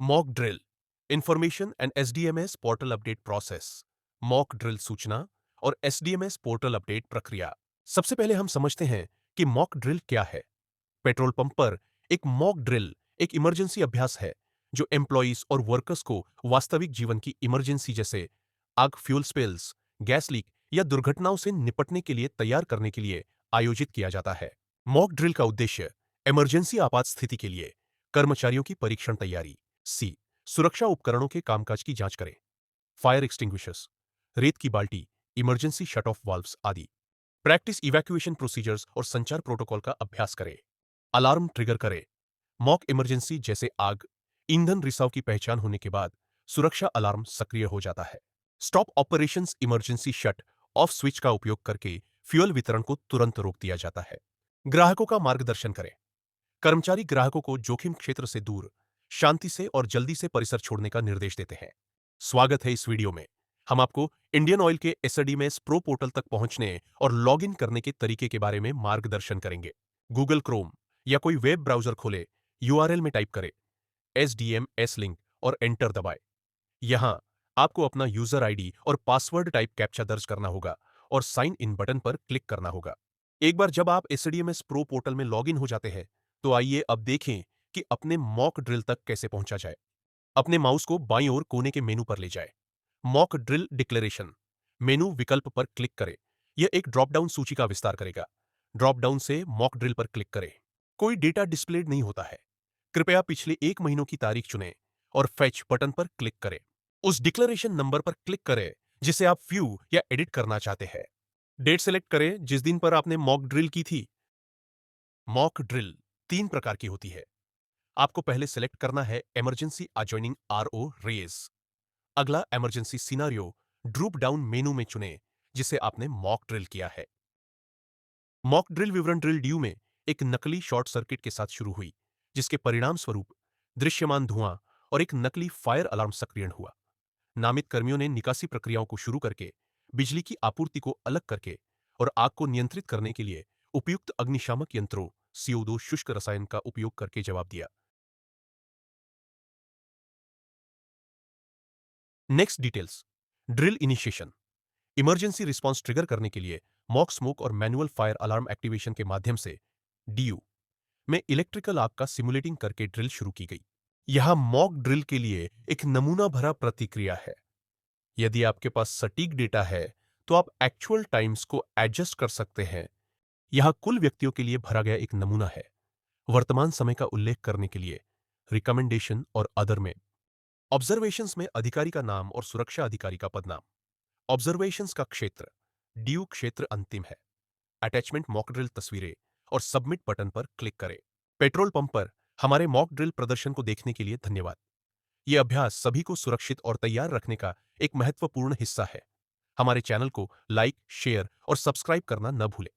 Mock drill information and SDMS portal update process. Mock drill सूचना और एसडीएमएस portal update प्रक्रिया। सबसे पहले हम समझते हैं कि मॉक ड्रिल क्या है। पेट्रोल पंप पर एक मॉक ड्रिल एक इमरजेंसी अभ्यास है जो एम्प्लॉइज और वर्कर्स को वास्तविक जीवन की इमरजेंसी जैसे आग, फ्यूल स्पिल्स, गैस लीक या दुर्घटनाओं से निपटने के लिए तैयार करने के लिए आयोजित किया जाता है। मॉक ड्रिल का उद्देश्य इमरजेंसी आपात स्थिति के लिए कर्मचारियों की परीक्षण तैयारी, सी सुरक्षा उपकरणों के कामकाज की जांच करें, फायर एक्सटिंग्विशर्स, रेत की बाल्टी, इमरजेंसी शट ऑफ वाल्व्स आदि। प्रैक्टिस इवैक्यूएशन प्रोसीजर्स और संचार प्रोटोकॉल का अभ्यास करें। अलार्म ट्रिगर करें। मॉक इमरजेंसी जैसे आग, ईंधन रिसाव की पहचान होने के बाद सुरक्षा अलार्म सक्रिय हो जाता है। Stop operations emergency shut off switch का उपयोग करके फ्यूल वितरण को तुरंत रोक दिया जाता है। ग्राहकों का मार्गदर्शन करें। कर्मचारी ग्राहकों को जोखिम क्षेत्र से दूर, शांति से और जल्दी से परिसर छोड़ने का निर्देश देते हैं। स्वागत है इस वीडियो में। हम आपको इंडियन ऑयल के एसडीएमएस प्रो पोर्टल तक पहुंचने और लॉगिन करने के तरीके के बारे में मार्गदर्शन करेंगे। गूगल क्रोम या कोई वेब ब्राउजर खोले, यूआरएल में टाइप करें एसडीएमएस लिंक और एंटर दबाएं। यहां आपको अपना यूजर आईडी और पासवर्ड टाइप कैप्चा दर्ज करना होगा और साइन इन बटन पर क्लिक करना होगा। एक बार जब आप एसडीएमएस प्रो पोर्टल में लॉगिन हो जाते हैं तो आइए अब देखें कि अपने मॉक ड्रिल तक कैसे पहुंचा जाए। अपने माउस को बाईं ओर कोने के मेनू पर ले जाएं। मॉक ड्रिल डिक्लेरेशन मेनू विकल्प पर क्लिक करें। यह एक ड्रॉप डाउन सूची का विस्तार करेगा। ड्रॉप डाउन से मॉक ड्रिल पर क्लिक करें। कोई डेटा डिस्प्लेड नहीं होता है। कृपया पिछले 1 महीनों की तारीख चुनें और फेच बटन पर क्लिक करें। उस डिक्लेरेशन नंबर पर क्लिक करें जिसे आप व्यू या एडिट करना चाहते हैं। डेट सेलेक्ट करें जिस दिन पर आपने मॉक ड्रिल की थी। मॉक ड्रिल 3 प्रकार की होती है। आपको पहले सेलेक्ट करना है इमरजेंसी अजॉइनिंग आरओ रेस। अगला emergency scenario drupe down menu में चुनें जिसे आपने मॉक ड्रिल किया है। मॉक ड्रिल विवरण ड्रिल ड्यू में एक नकली शॉर्ट सर्किट के साथ शुरू हुई जिसके परिणाम स्वरूप दृश्यमान धुआं और एक नकली फायर अलार्म सक्रियण हुआ। नामित कर्मियों ने निकासी प्रक्रियाओं को शुरू करके बिजली की आपूर्ति को अलग करके और आग को नियंत्रित करने के लिए उपयुक्त अग्निशामक यंत्रों CO2 शुष्क रसायन का उपयोग करके जवाब दिया। Next details. Drill initiation emergency response trigger करने के लिए मॉक स्मोक और मैनुअल फायर अलार्म एक्टिवेशन के माध्यम से डीयू में इलेक्ट्रिकल आग का सिमुलेटिंग करके ड्रिल शुरू की गई। यह मॉक ड्रिल के लिए एक नमूना भरा प्रतिक्रिया है। यदि आपके पास सटीक डेटा है तो आप एक्चुअल टाइम्स को एडजस्ट कर सकते हैं। यह कुल व्यक्तियों के लिए भरा गया एक नमूना है। वर्तमान समय का उल्लेख करने के लिए रिकमेंडेशन और अदर में ऑब्जर्वेशंस में अधिकारी का नाम और सुरक्षा अधिकारी का पदनाम। ऑब्जर्वेशंस का क्षेत्र ड्यू क्षेत्र अंतिम है। अटैचमेंट मॉक ड्रिल तस्वीरें और सबमिट बटन पर क्लिक करें। पेट्रोल पंप पर हमारे मॉक ड्रिल प्रदर्शन को देखने के लिए धन्यवाद। यह अभ्यास सभी को सुरक्षित और तैयार रखने का एक महत्वपूर्ण हिस्सा है। हमारे चैनल को लाइक, शेयर और सब्सक्राइब करना न भूलें।